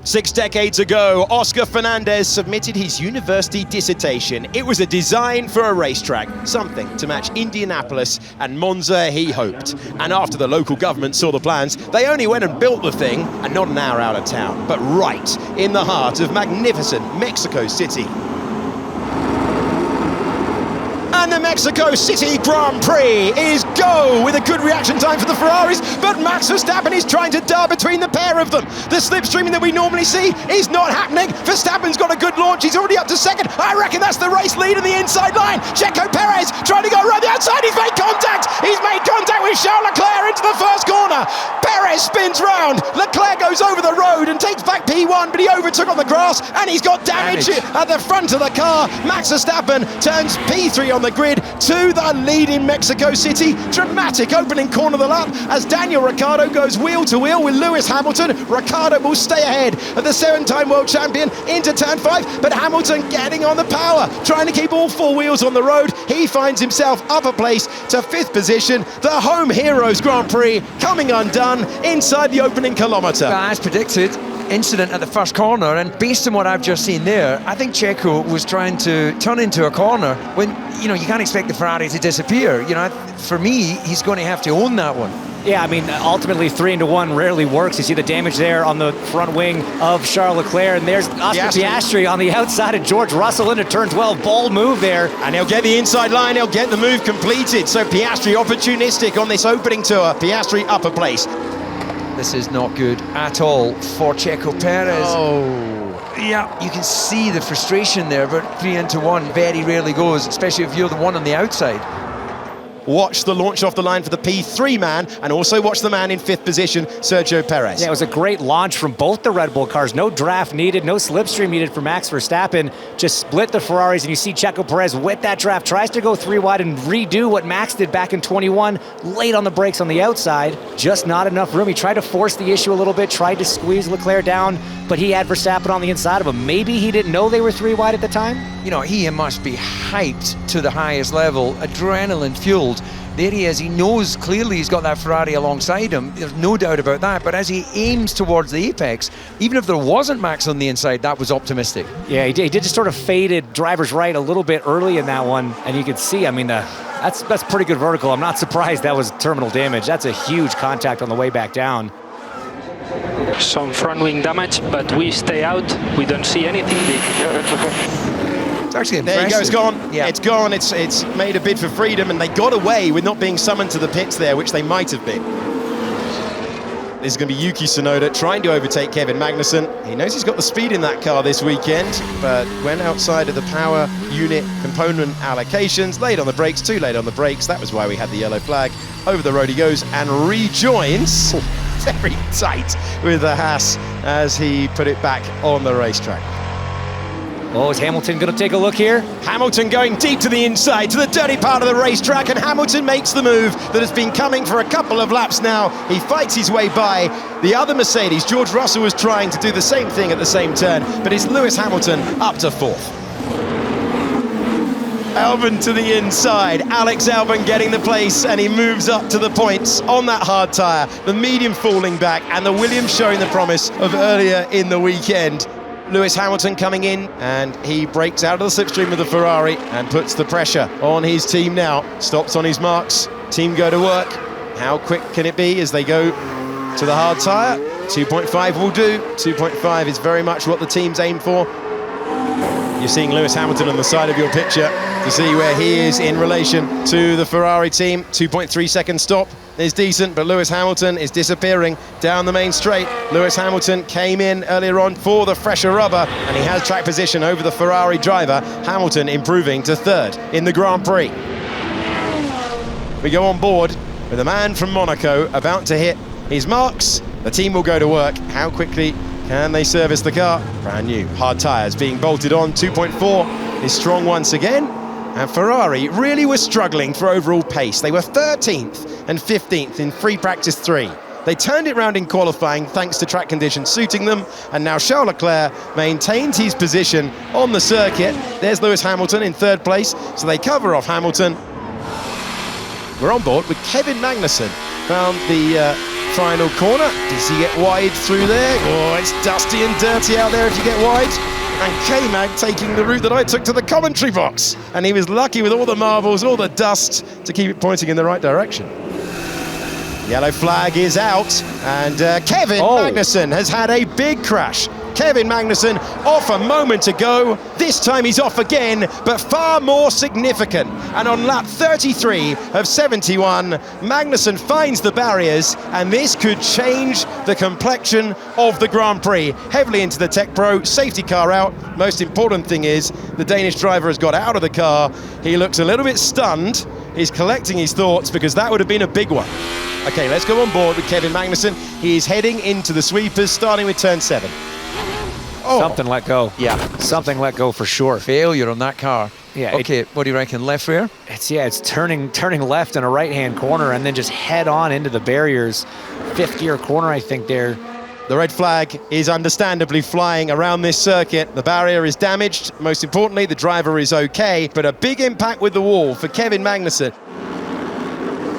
6 decades ago, Oscar Fernandez submitted his university dissertation. It was a design for a racetrack, something to match Indianapolis and Monza, he hoped. And after the local government saw the plans, they only went and built the thing, and not an hour out of town, but right in the heart of magnificent Mexico City. And the Mexico City Grand Prix is go, with a good reaction time for the Ferraris, but Max Verstappen is trying to dart between the pair of them. The slipstreaming that we normally see is not happening. Verstappen's got a good launch, he's already up to second. I reckon that's the race lead on the inside line. Checo Perez trying to go around the outside, he's made contact with Charles Leclerc into the first corner. Perez spins round, Leclerc goes over the road and takes back P1, but he overtook on the grass and he's got damage at the front of the car. Max Verstappen turns P3 on the grid to the lead in Mexico City. Dramatic opening corner of the lap as Daniel Ricciardo goes wheel to wheel with Lewis Hamilton. Ricciardo will stay ahead of the 7-time world champion into turn 5, but Hamilton getting on the power, trying to keep all 4 wheels on the road. He finds himself up a place to 5th position. The home heroes Grand Prix coming undone inside the opening kilometre. As predicted, incident at the first corner, and based on what I've just seen there, I think Checo was trying to turn into a corner when, you can't expect the Ferrari to disappear. For me, he's going to have to own that one. Yeah, I mean, ultimately 3-1 rarely works. You see the damage there on the front wing of Charles Leclerc, and there's Oscar Piastri on the outside of George Russell into turn 12. Bold move there. And he'll get the inside line, he'll get the move completed. So Piastri opportunistic on this opening tour. Piastri upper place. This is not good at all for Checo Perez. Oh. Yeah, you can see the frustration there, but 3-1 very rarely goes, especially if you're the one on the outside. Watch the launch off the line for the P3 man, and also watch the man in 5th position, Sergio Perez. Yeah, it was a great launch from both the Red Bull cars. No draft needed, no slipstream needed for Max Verstappen. Just split the Ferraris, and you see Checo Perez with that draft, tries to go 3 wide and redo what Max did back in 21, late on the brakes on the outside. Just not enough room. He tried to force the issue a little bit, tried to squeeze Leclerc down, but he had Verstappen on the inside of him. Maybe he didn't know they were 3 wide at the time? He must be hyped to the highest level, adrenaline fueled. There he is, he knows clearly he's got that Ferrari alongside him, there's no doubt about that, but as he aims towards the apex, even if there wasn't Max on the inside, that was optimistic. Yeah, he did just sort of faded driver's right a little bit early in that one, and you could see, I mean, that's pretty good vertical. I'm not surprised that was terminal damage. That's a huge contact on the way back down. Some front wing damage, but we stay out, we don't see anything big. Actually there you go, it's gone. Yeah. It's gone. It's made a bid for freedom, and they got away with not being summoned to the pits there, which they might have been. This is going to be Yuki Tsunoda trying to overtake Kevin Magnussen. He knows he's got the speed in that car this weekend, but went outside of the power unit component allocations, late on the brakes, too late on the brakes. That was why we had the yellow flag. Over the road he goes and rejoins very tight with the Haas as he put it back on the racetrack. Oh, is Hamilton going to take a look here? Hamilton going deep to the inside, to the dirty part of the racetrack, and Hamilton makes the move that has been coming for a couple of laps now. He fights his way by the other Mercedes. George Russell was trying to do the same thing at the same turn, but it's Lewis Hamilton up to 4th. Albon to the inside, Alex Albon getting the place, and he moves up to the points on that hard tyre. The medium falling back, and the Williams showing the promise of earlier in the weekend. Lewis Hamilton coming in, and he breaks out of the slipstream of the Ferrari and puts the pressure on his team now. Stops on his marks, team go to work. How quick can it be as they go to the hard tyre? 2.5 will do. 2.5 is very much what the team's aim for. You're seeing Lewis Hamilton on the side of your picture to see where he is in relation to the Ferrari team. 2.3 second stop is decent, but Lewis Hamilton is disappearing down the main straight. Lewis Hamilton came in earlier on for the fresher rubber, and he has track position over the Ferrari driver. Hamilton improving to 3rd in the Grand Prix. We go on board with a man from Monaco about to hit his marks. The team will go to work. How quickly can they service the car? Brand new hard tyres being bolted on. 2.4 is strong once again. And Ferrari really was struggling for overall pace. They were 13th and 15th in free practice 3. They turned it round in qualifying thanks to track conditions suiting them, and now Charles Leclerc maintains his position on the circuit. There's Lewis Hamilton in 3rd place, so they cover off Hamilton. We're on board with Kevin Magnussen, found the final corner. Does he get wide through there? Oh, it's dusty and dirty out there if you get wide. And K-Mag taking the route that I took to the commentary box. And he was lucky with all the marbles, all the dust, to keep it pointing in the right direction. Yellow flag is out, and Kevin Magnussen has had a big crash. Kevin Magnussen off a moment ago. This time he's off again, but far more significant. And on lap 33 of 71, Magnussen finds the barriers, and this could change the complexion of the Grand Prix. Heavily into the Tech Pro, safety car out. Most important thing is the Danish driver has got out of the car. He looks a little bit stunned. He's collecting his thoughts because that would have been a big one. Okay, let's go on board with Kevin Magnussen. He is heading into the sweepers, starting with turn 7. Oh. Something let go. Yeah, something let go for sure. Failure on that car. Yeah. Okay, what do you reckon? Left rear? It's turning left in a right-hand corner and then just head on into the barriers. Fifth gear corner, I think there. The red flag is understandably flying around this circuit. The barrier is damaged. Most importantly, the driver is okay, but a big impact with the wall for Kevin Magnussen.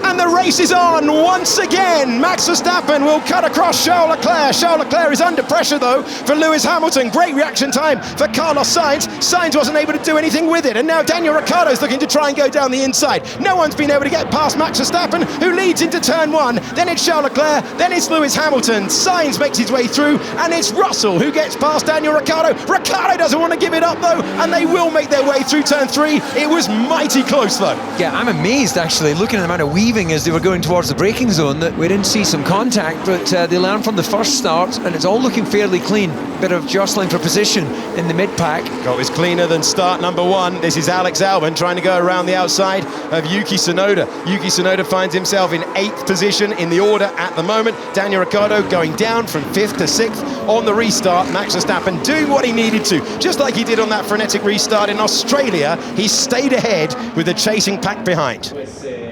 And the race is on once again. Max Verstappen will cut across Charles Leclerc. Charles Leclerc is under pressure though for Lewis Hamilton. Great reaction time for Carlos Sainz. Sainz wasn't able to do anything with it. And now Daniel Ricciardo's looking to try and go down the inside. No one's been able to get past Max Verstappen, who leads into turn 1. Then it's Charles Leclerc, then it's Lewis Hamilton. Sainz makes his way through, and it's Russell who gets past Daniel Ricciardo. Ricciardo doesn't want to give it up though, and they will make their way through turn 3. It was mighty close though. Yeah, I'm amazed actually, looking at the amount of weaving as they were going towards the braking zone, that we didn't see some contact, but they learned from the first start, and it's all looking fairly clean. Bit of jostling for position in the mid-pack. It was cleaner than start number 1. This is Alex Albon trying to go around the outside of Yuki Tsunoda. Yuki Tsunoda finds himself in 8th position in the order at the moment. Daniel Ricciardo going down from 5th to 6th on the restart. Max Verstappen doing what he needed to, just like he did on that frenetic restart in Australia. He stayed ahead with the chasing pack behind.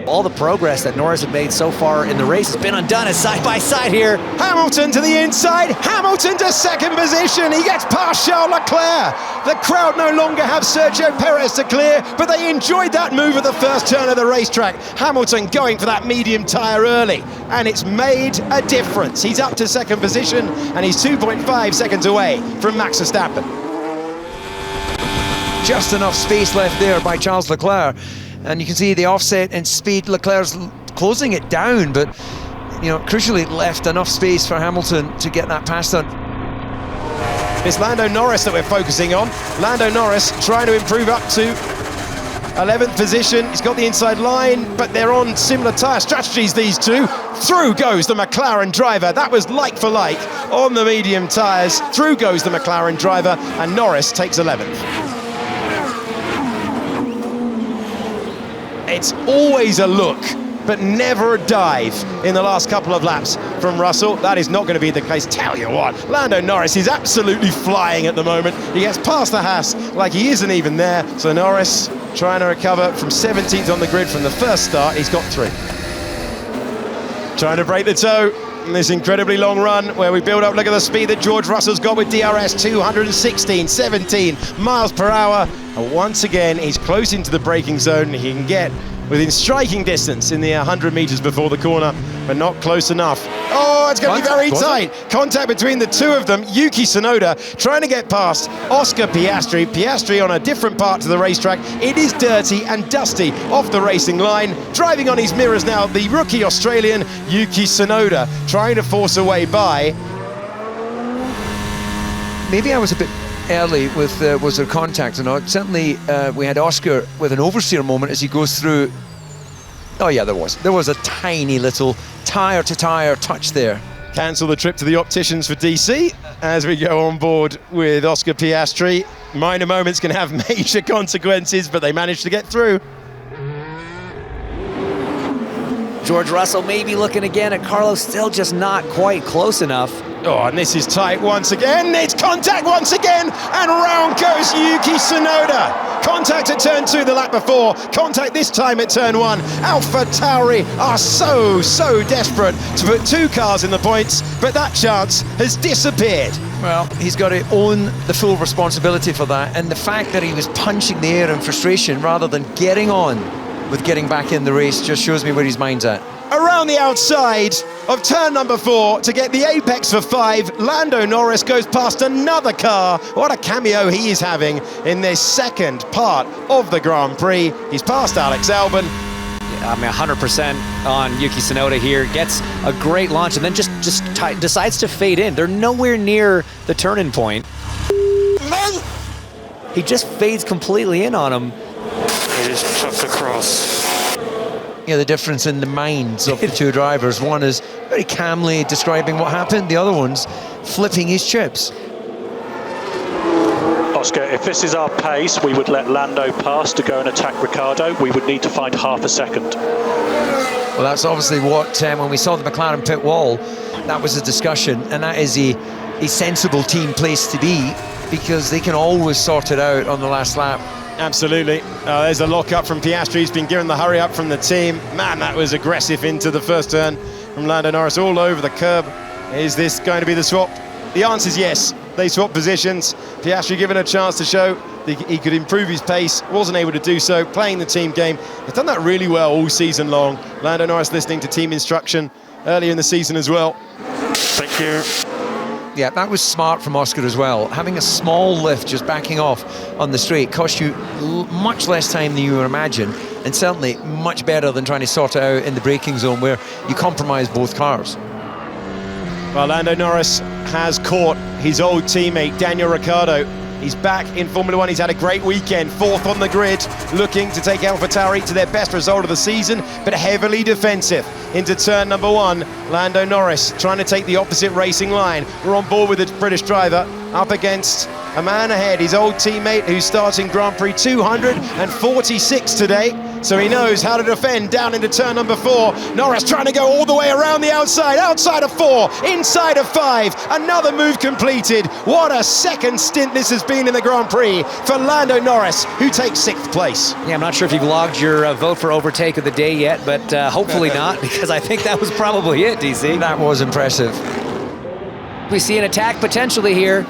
All the progress that Norris had made so far in the race has been undone as side by side here. Hamilton to the inside, Hamilton to 2nd position. He gets past Charles Leclerc. The crowd no longer have Sergio Perez to clear, but they enjoyed that move at the first turn of the racetrack. Hamilton going for that medium tyre early, and it's made a difference. He's up to 2nd position, and he's 2.5 seconds away from Max Verstappen. Just enough space left there by Charles Leclerc. And you can see the offset in speed. Leclerc's closing it down, but crucially left enough space for Hamilton to get that pass done. It's Lando Norris that we're focusing on. Lando Norris trying to improve up to 11th position. He's got the inside line, but they're on similar tyre strategies, these two. Through goes the McLaren driver. That was like for like on the medium tyres. Through goes the McLaren driver, and Norris takes 11th. It's always a look, but never a dive in the last couple of laps from Russell. That is not going to be the case. Tell you what, Lando Norris is absolutely flying at the moment. He gets past the Haas like he isn't even there. So Norris trying to recover from 17th on the grid from the first start. He's got 3. Trying to break the toe in this incredibly long run where we build up. Look at the speed that George Russell's got with DRS, 216, 17 miles per hour. And once again, he's close into the braking zone. He can get within striking distance in the 100 meters before the corner, but not close enough. Oh, it's going to be very tight. Contact between the two of them. Yuki Tsunoda trying to get past Oscar Piastri. Piastri on a different part to the racetrack. It is dirty and dusty off the racing line. Driving on his mirrors now, the rookie Australian Yuki Tsunoda trying to force a way by. Maybe I was a bit early with was there contact or not. Certainly we had Oscar with an oversteer moment as he goes through. Oh yeah, there was a tiny little tyre to tyre touch there. Cancel the trip to the opticians for DC as we go on board with Oscar Piastri. Minor moments can have major consequences, but they managed to get through. George Russell maybe looking again at Carlos, still just not quite close enough. Oh, and this is tight once again. It's contact once again, and round goes Yuki Tsunoda. Contact at turn 2 the lap before. Contact this time at turn 1. Alpha Tauri are so desperate to put 2 cars in the points, but that chance has disappeared. Well, he's got to own the full responsibility for that, and the fact that he was punching the air in frustration rather than getting on with getting back in the race just shows me where his mind's at. Around the outside, of turn number 4 to get the apex for 5. Lando Norris goes past another car. What a cameo he is having in this second part of the Grand Prix. He's passed Alex Albon. I mean, 100% on Yuki Tsunoda here. Gets a great launch and then just decides to fade in. They're nowhere near the turn-in point. He just fades completely in on him. He just chucks across. Yeah, the difference in the minds of the two drivers. One is very calmly describing what happened. The other one's flipping his chips. Oscar, if this is our pace, we would let Lando pass to go and attack Ricciardo. We would need to find half a second. Well, that's obviously what, when we saw the McLaren pit wall, that was a discussion, and that is a sensible team place to be, because they can always sort it out on the last lap. Absolutely. There's a lock-up from Piastri. He's been given the hurry-up from the team. Man, that was aggressive into the first turn from Lando Norris all over the curb. Is this going to be the swap? The answer is yes. They swap positions. Piastri given a chance to show that he could improve his pace. Wasn't able to do so, playing the team game. They've done that really well all season long. Lando Norris listening to team instruction earlier in the season as well. Thank you. Yeah, that was smart from Oscar as well. Having a small lift just backing off on the straight cost you much less time than you would imagine, and certainly much better than trying to sort it out in the braking zone where you compromise both cars. Well, Lando Norris has caught his old teammate Daniel Ricciardo. He's back in Formula One. He's had a great weekend, 4th on the grid, looking to take AlphaTauri to their best result of the season, but heavily defensive into turn number 1. Lando Norris trying to take the opposite racing line. We're on board with the British driver up against a man ahead, his old teammate who's starting Grand Prix 246 today. So he knows how to defend down into turn number 4. Norris trying to go all the way around the outside of 4, inside of 5. Another move completed. What a second stint this has been in the Grand Prix for Lando Norris, who takes 6th place. Yeah, I'm not sure if you've logged your vote for overtake of the day yet, but hopefully not, because I think that was probably it, DC. That was impressive. We see an attack potentially here.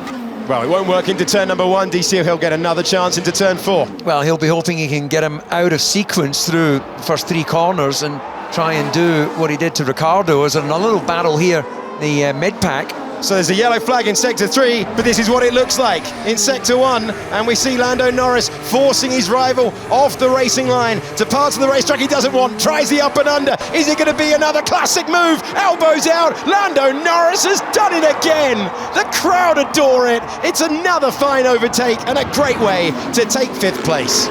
Well, it won't work into turn number 1. DC, he'll get another chance into turn 4. Well, he'll be hoping he can get him out of sequence through the first 3 corners and try and do what he did to Ricciardo. Is in a little battle here, the mid-pack. So there's a yellow flag in sector 3, but this is what it looks like in sector 1, and we see Lando Norris forcing his rival off the racing line to parts of the racetrack he doesn't want. Tries the up and under. Is it going to be another classic move? Elbows out. Lando Norris has done it again. The crowd adore it. It's another fine overtake and a great way to take 5th place.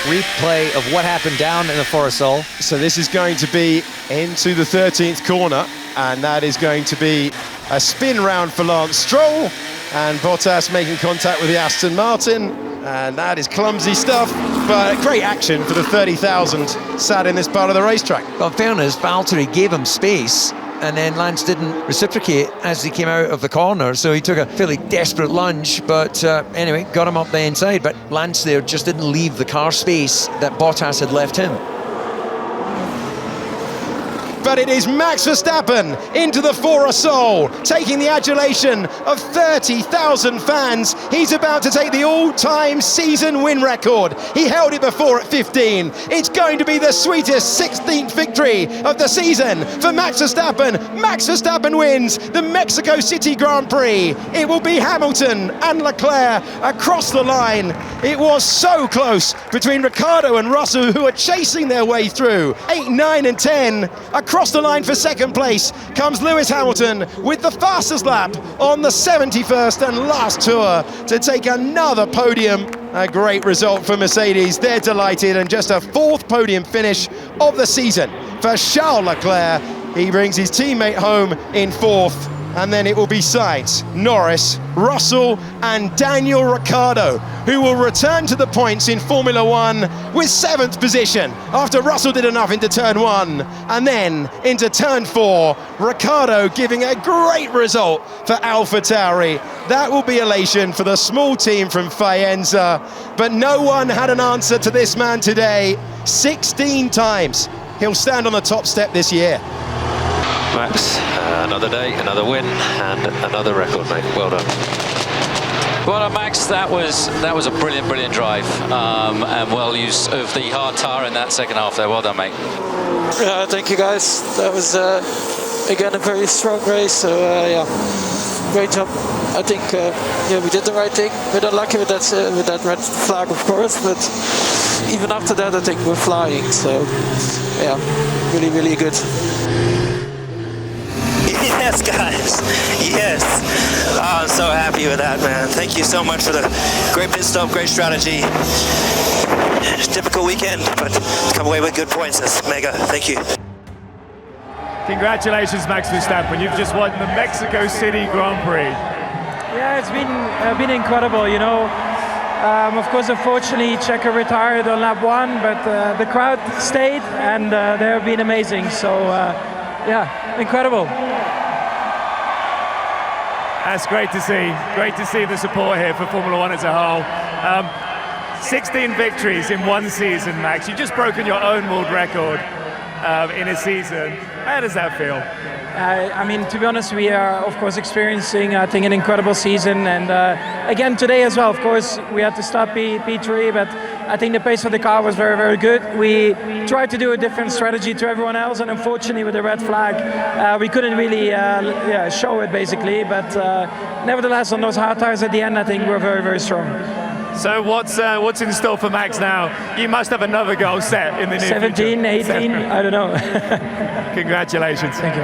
Replay of what happened down in the Forest-Sol. So this is going to be into the 13th corner, and that is going to be a spin round for Lance Stroll, and Bottas making contact with the Aston Martin, and that is clumsy stuff, but great action for the 30,000 sat in this part of the racetrack. Well, in fairness, Valtteri gave him space, and then Lance didn't reciprocate as he came out of the corner, so he took a fairly desperate lunge, but anyway, got him up the inside, but Lance there just didn't leave the car space that Bottas had left him. But it is Max Verstappen into the Forest-Sol, taking the adulation of 30,000 fans. He's about to take the all-time season win record. He held it before at 15. It's going to be the sweetest 16th victory of the season for Max Verstappen. Max Verstappen wins the Mexico City Grand Prix. It will be Hamilton and Leclerc across the line. It was so close between Ricciardo and Russell, who are chasing their way through. 8, 9 and 10. Across the line for second place comes Lewis Hamilton with the fastest lap on the 71st and last tour to take another podium. A great result for Mercedes. They're delighted, and just a 4th podium finish of the season for Charles Leclerc. He brings his teammate home in 4th, and then it will be Sainz, Norris, Russell and Daniel Ricciardo, who will return to the points in Formula One with 7th position after Russell did enough into turn 1, and then into turn 4, Ricciardo giving a great result for AlphaTauri. That will be elation for the small team from Faenza, but no one had an answer to this man today. 16 times he'll stand on the top step this year. Max, another day, another win, and another record, mate. Well done. Well done, Max. That was a brilliant drive, and well use of the hard tyre in that second half there. Well done, mate. Thank you, guys. That was again a very strong race. So yeah, great job. I think yeah, we did the right thing. We're unlucky with that red flag, of course, but even after that, I think we're flying. So yeah, really, really good. Yes, guys. Yes. Oh, I'm so happy with that, man. Thank you so much for the great pit stop, great strategy. Typical weekend, but come away with good points. That's mega. Thank you. Congratulations, Max Verstappen. You've just won the Mexico City Grand Prix. Yeah, it's been incredible, you know. Of course, unfortunately, Checo retired on lap 1, but the crowd stayed, and they have been amazing. So, yeah, incredible. That's great to see. Great to see the support here for Formula One as a whole. 16 victories in one season, Max. You've just broken your own world record in a season. How does that feel? I mean, to be honest, we are, of course, experiencing, I think, an incredible season. And again, today as well, of course, we had to stop P3, but I think the pace of the car was very, very good. We tried to do a different strategy to everyone else, and unfortunately, with the red flag, we couldn't really show it, basically. But nevertheless, on those hard tires at the end, I think we're very, very strong. So what's in store for Max now? You must have another goal set in the near 17, future. 18, I don't know. Congratulations. Thank you.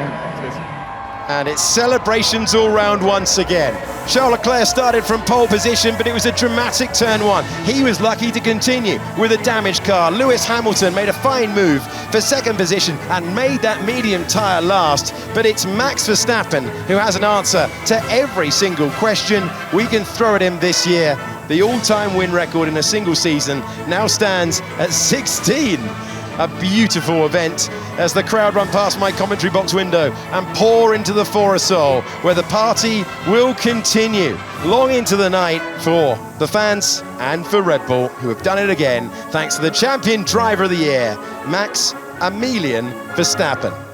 And it's celebrations all round once again. Charles Leclerc started from pole position, but it was a dramatic turn 1. He was lucky to continue with a damaged car. Lewis Hamilton made a fine move for second position and made that medium tyre last. But it's Max Verstappen who has an answer to every single question we can throw at him this year. The all-time win record in a single season now stands at 16. A beautiful event as the crowd run past my commentary box window and pour into the Forasol, where the party will continue long into the night for the fans and for Red Bull, who have done it again, thanks to the champion driver of the year, Max Verstappen.